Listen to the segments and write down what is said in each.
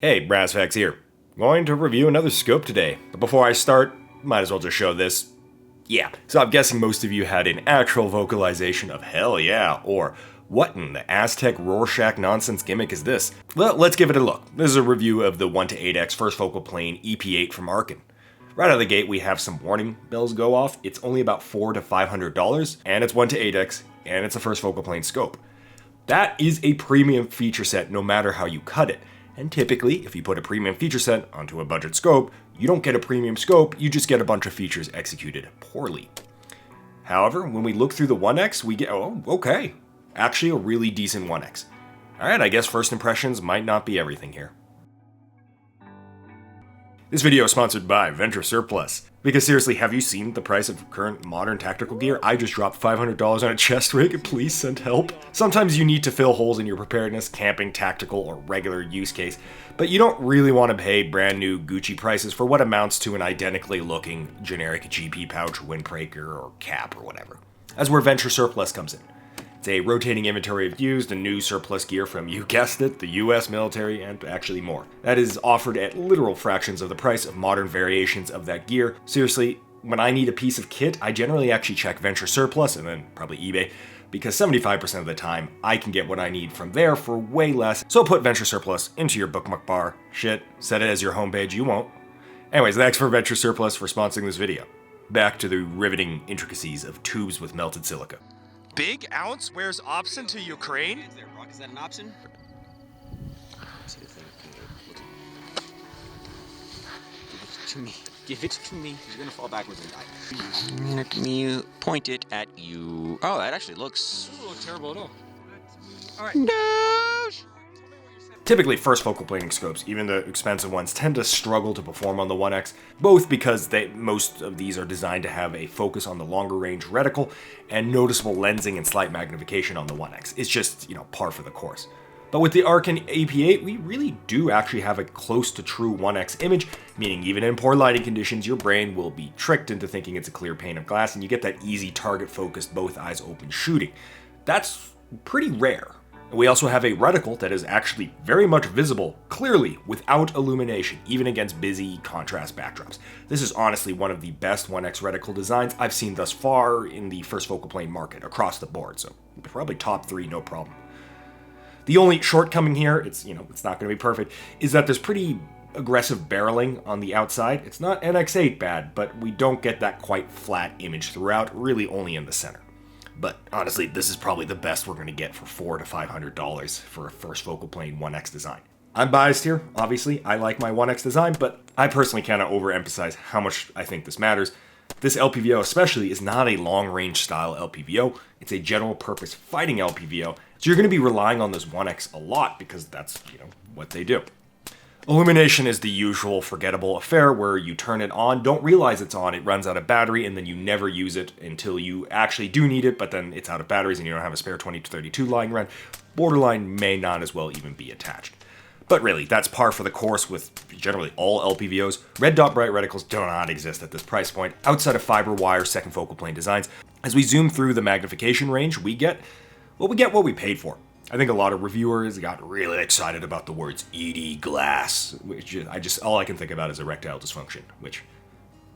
Hey, Brassfax here. Going to review another scope today, but before I start, might as well just show this. Yeah, so I'm guessing most of you had an actual vocalization of hell yeah, or what in the Aztec Rorschach nonsense gimmick is this? Well, let's give it a look. This is a review of the 1-8x first focal plane EP8 from Arken. Right out of the gate, we have some warning bells go off. It's only about $400 to $500, and it's 1-8x, and it's a first focal plane scope. That is a premium feature set no matter how you cut it. And typically, if you put a premium feature set onto a budget scope, you don't get a premium scope, you just get a bunch of features executed poorly. However, when we look through the 1X, we get, oh, okay, actually a really decent 1X. Alright, I guess first impressions might not be everything here. This video is sponsored by Venture Surplus. Because seriously, have you seen the price of current modern tactical gear? I just dropped $500 on a chest rig, please send help. Sometimes you need to fill holes in your preparedness, camping, tactical, or regular use case, but you don't really want to pay brand new Gucci prices for what amounts to an identically looking generic GP pouch, windbreaker, or cap, or whatever. That's where Venture Surplus comes in. It's a rotating inventory of used and new surplus gear from, you guessed it, the US military, and actually more. That is offered at literal fractions of the price of modern variations of that gear. Seriously, when I need a piece of kit, I generally actually check Venture Surplus and then probably eBay, because 75% of the time, I can get what I need from there for way less. So put Venture Surplus into your bookmark bar. Shit, set it as your homepage, you won't. Anyways, thanks for Venture Surplus for sponsoring this video. Back to the riveting intricacies of tubes with melted silica. Big ounce wears option to Ukraine? Is that an option? Give it to me. Give it to me. He's gonna fall backwards and die. Let me point it at you. Oh, that actually looks... Doesn't look terrible at all. Alright. No! Typically, first focal planing scopes, even the expensive ones, tend to struggle to perform on the 1X, both because most of these are designed to have a focus on the longer range reticle and noticeable lensing and slight magnification on the 1X. It's just, par for the course. But with the Arken EP8, we really do actually have a close to true 1X image, meaning even in poor lighting conditions, your brain will be tricked into thinking it's a clear pane of glass, and you get that easy target-focused, both eyes open shooting. That's pretty rare. We also have a reticle that is actually very much visible, clearly, without illumination, even against busy contrast backdrops. This is honestly one of the best 1X reticle designs I've seen thus far in the first focal plane market, across the board, so probably top 3, no problem. The only shortcoming here, it's not going to be perfect, is that there's pretty aggressive barreling on the outside. It's not NX8 bad, but we don't get that quite flat image throughout, really only in the center. But honestly, this is probably the best we're going to get for $400 to $500 for a first focal plane 1X design. I'm biased here, obviously. I like my 1X design, but I personally cannot overemphasize how much I think this matters. This LPVO especially is not a long-range style LPVO. It's a general-purpose fighting LPVO, so you're going to be relying on this 1X a lot because that's, what they do. Illumination is the usual forgettable affair where you turn it on, don't realize it's on, it runs out of battery, and then you never use it until you actually do need it, but then it's out of batteries and you don't have a spare 20-32 lying around. Borderline may not as well even be attached. But really, that's par for the course with generally all LPVOs. Red dot bright reticles do not exist at this price point outside of fiber wire second focal plane designs. As we zoom through the magnification range, we get what we paid for. I think a lot of reviewers got really excited about the words ED glass, which all I can think about is erectile dysfunction,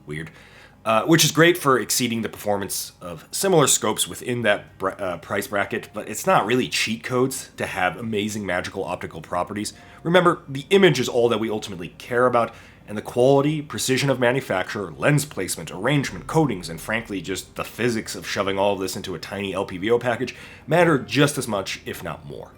weird. Which is great for exceeding the performance of similar scopes within that price bracket, but it's not really cheat codes to have amazing magical optical properties. Remember, the image is all that we ultimately care about, and the quality, precision of manufacture, lens placement, arrangement, coatings, and frankly just the physics of shoving all of this into a tiny LPVO package matter just as much, if not more.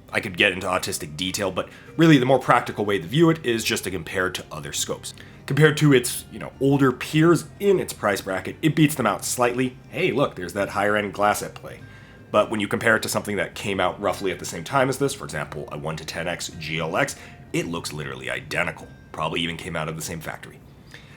I could get into autistic detail, but really the more practical way to view it is just to compare it to other scopes. Compared to its, older peers in its price bracket, it beats them out slightly. Hey, look, there's that higher end glass at play. But when you compare it to something that came out roughly at the same time as this, for example, a 1-10x GLX, it looks literally identical. Probably even came out of the same factory.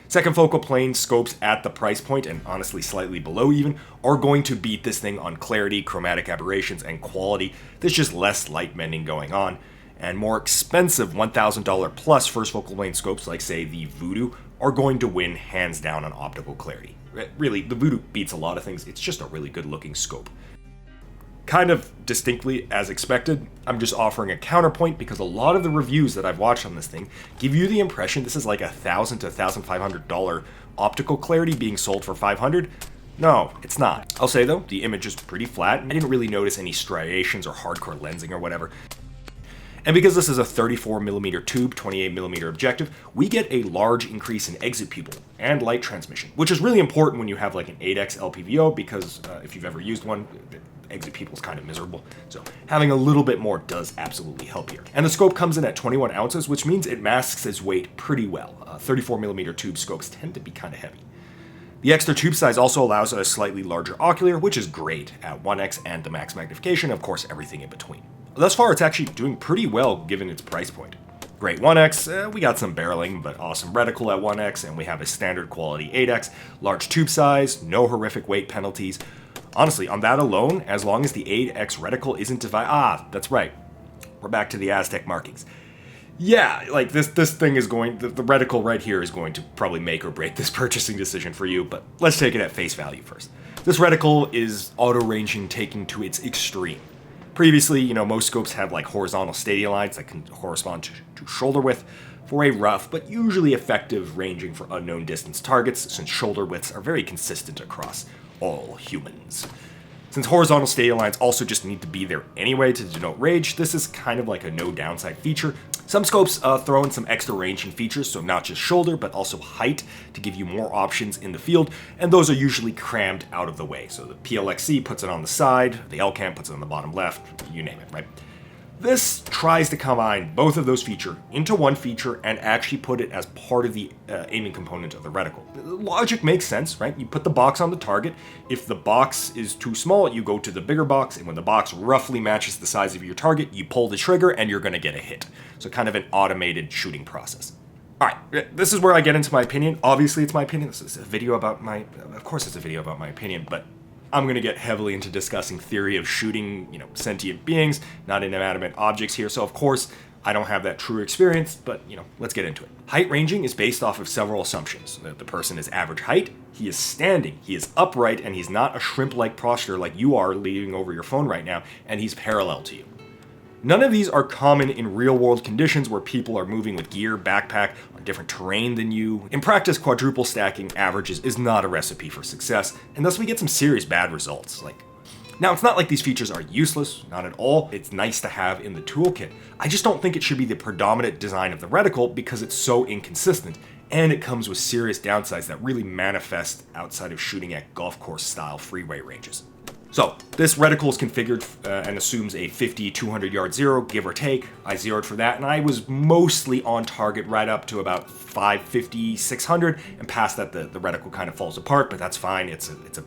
Second focal plane scopes at the price point, and honestly slightly below even, are going to beat this thing on clarity, chromatic aberrations, and quality. There's just less light bending going on. And more expensive $1,000 plus first focal plane scopes like, say, the Voodoo, are going to win hands down on optical clarity. Really, the Voodoo beats a lot of things. It's just a really good looking scope. Kind of distinctly as expected, I'm just offering a counterpoint because a lot of the reviews that I've watched on this thing give you the impression this is like $1,000 to $1,500 optical clarity being sold for $500. No, it's not. I'll say though, the image is pretty flat, and I didn't really notice any striations or hardcore lensing or whatever. And because this is a 34mm tube, 28mm objective, we get a large increase in exit pupil and light transmission, which is really important when you have like an 8x LPVO because if you've ever used one, exit pupil is kind of miserable. So having a little bit more does absolutely help here. And the scope comes in at 21 ounces, which means it masks its weight pretty well. 34mm tube scopes tend to be kind of heavy. The extra tube size also allows a slightly larger ocular, which is great at 1x and the max magnification, of course everything in between. Thus far, it's actually doing pretty well given its price point. Great 1x, we got some barreling, but awesome reticle at 1x, and we have a standard quality 8x, large tube size, no horrific weight penalties. Honestly, on that alone, as long as the 8x reticle isn't that's right. We're back to the Aztec markings. Yeah, like this thing is going, the reticle right here is going to probably make or break this purchasing decision for you, but let's take it at face value first. This reticle is auto-ranging taken to its extreme. Previously, most scopes have like horizontal stadia lines that can correspond to shoulder width for a rough but usually effective ranging for unknown distance targets, since shoulder widths are very consistent across all humans. Since horizontal stadia lines also just need to be there anyway to denote range, this is kind of like a no downside feature. Some scopes throw in some extra ranging features, so not just shoulder, but also height to give you more options in the field, and those are usually crammed out of the way. So the PLXC puts it on the side, the LCAM puts it on the bottom left, you name it, right? This tries to combine both of those features into one feature and actually put it as part of the aiming component of the reticle. Logic makes sense, right? You put the box on the target. If the box is too small, you go to the bigger box, and when the box roughly matches the size of your target, you pull the trigger and you're going to get a hit. So kind of an automated shooting process. All right, this is where I get into my opinion. Obviously, it's my opinion. This is a video about of course it's a video about my opinion, but I'm going to get heavily into discussing theory of shooting, sentient beings, not inanimate objects here. So of course, I don't have that true experience, but let's get into it. Height ranging is based off of several assumptions. That the person is average height, he is standing, he is upright, and he's not a shrimp-like posture like you are leaning over your phone right now, and he's parallel to you. None of these are common in real-world conditions where people are moving with gear, backpack, on different terrain than you. In practice, quadruple stacking averages is not a recipe for success, and thus we get some serious bad results. Now, it's not like these features are useless, not at all. It's nice to have in the toolkit. I just don't think it should be the predominant design of the reticle because it's so inconsistent, and it comes with serious downsides that really manifest outside of shooting at golf course-style freeway ranges. So, this reticle is configured and assumes a 50-200 yard zero, give or take. I zeroed for that, and I was mostly on target right up to about 550-600, and past that the reticle kind of falls apart, but that's fine. It's a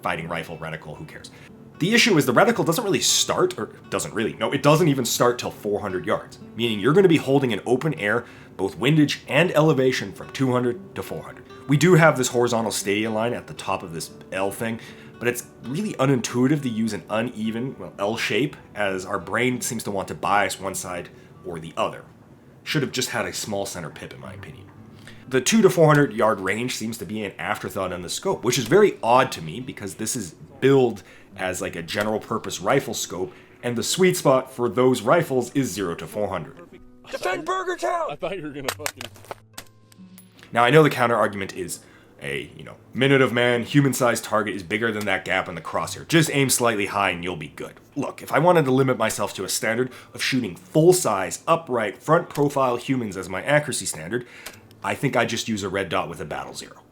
fighting rifle reticle, who cares? The issue is the reticle doesn't really start, it doesn't even start till 400 yards, meaning you're going to be holding an open air, both windage and elevation from 200 to 400. We do have this horizontal stadia line at the top of this L thing, but it's really unintuitive to use an uneven, L shape, as our brain seems to want to bias one side or the other. Should have just had a small center pip, in my opinion. The 200 to 400 yard range seems to be an afterthought on the scope, which is very odd to me because this is billed as like a general purpose rifle scope, and the sweet spot for those rifles is 0 to 400. Defend Burger Town! I thought you were gonna fucking... Now, I know the counter argument is a, minute of man, human-sized target is bigger than that gap in the crosshair. Just aim slightly high and you'll be good. Look, if I wanted to limit myself to a standard of shooting full-size, upright, front-profile humans as my accuracy standard, I think I'd just use a red dot with a battle zero.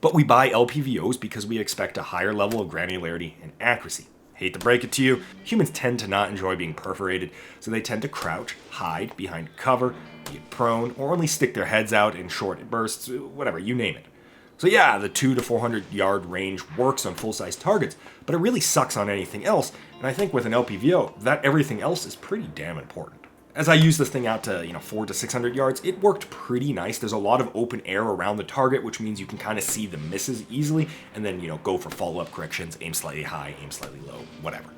But we buy LPVOs because we expect a higher level of granularity and accuracy. Hate to break it to you, humans tend to not enjoy being perforated, so they tend to crouch, hide behind cover, get prone, or only stick their heads out in short bursts, whatever, you name it. So yeah, the 200 to 400 yard range works on full-size targets, but it really sucks on anything else, and I think with an LPVO, that everything else is pretty damn important. As I used this thing out to 400 to 600 yards, it worked pretty nice. There's a lot of open air around the target, which means you can kind of see the misses easily, and then go for follow-up corrections, aim slightly high, aim slightly low, whatever.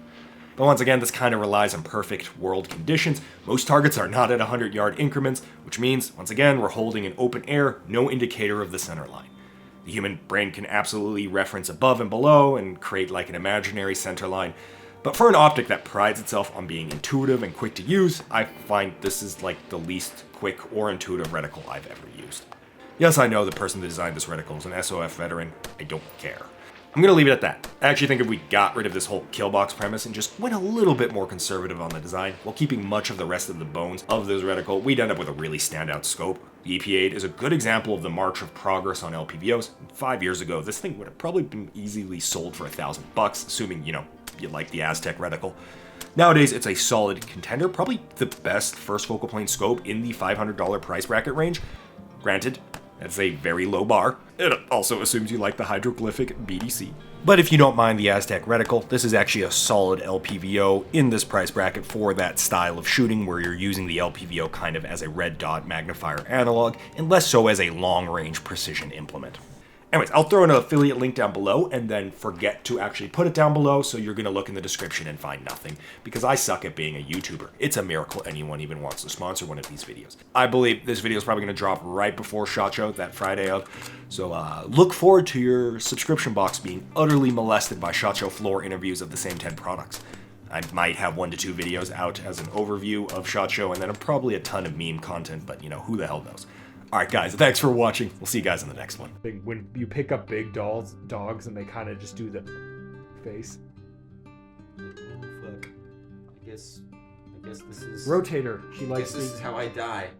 But once again, this kind of relies on perfect world conditions. Most targets are not at 100-yard increments, which means, once again, we're holding an open air, no indicator of the center line. The human brain can absolutely reference above and below and create like an imaginary center line, But for an optic that prides itself on being intuitive and quick to use, I find this is like the least quick or intuitive reticle I've ever used. Yes, I know the person that designed this reticle is an SOF veteran. I don't care. I'm gonna leave it at that. I actually think if we got rid of this whole kill box premise and just went a little bit more conservative on the design, while keeping much of the rest of the bones of this reticle, we'd end up with a really standout scope. The EP8 is a good example of the march of progress on LPVOs. 5 years ago, this thing would have probably been easily sold for $1,000, assuming, you like the Aztec reticle. Nowadays, it's a solid contender, probably the best first focal plane scope in the $500 price bracket range. Granted, that's a very low bar. It also assumes you like the hydroglyphic BDC. But if you don't mind the Aztec reticle, this is actually a solid LPVO in this price bracket for that style of shooting where you're using the LPVO kind of as a red dot magnifier analog, and less so as a long-range precision implement. Anyways, I'll throw an affiliate link down below and then forget to actually put it down below, so you're going to look in the description and find nothing, because I suck at being a YouTuber. It's a miracle anyone even wants to sponsor one of these videos. I believe this video is probably going to drop right before SHOT Show, that Friday of, so look forward to your subscription box being utterly molested by SHOT Show floor interviews of the same 10 products. I might have 1 to 2 videos out as an overview of SHOT Show, and then probably a ton of meme content, but who the hell knows. Alright guys, thanks for watching. We'll see you guys in the next one. When you pick up big dogs and they kind of just do the face. Oh fuck. I guess this is Rotator. She I likes guess this is how I die.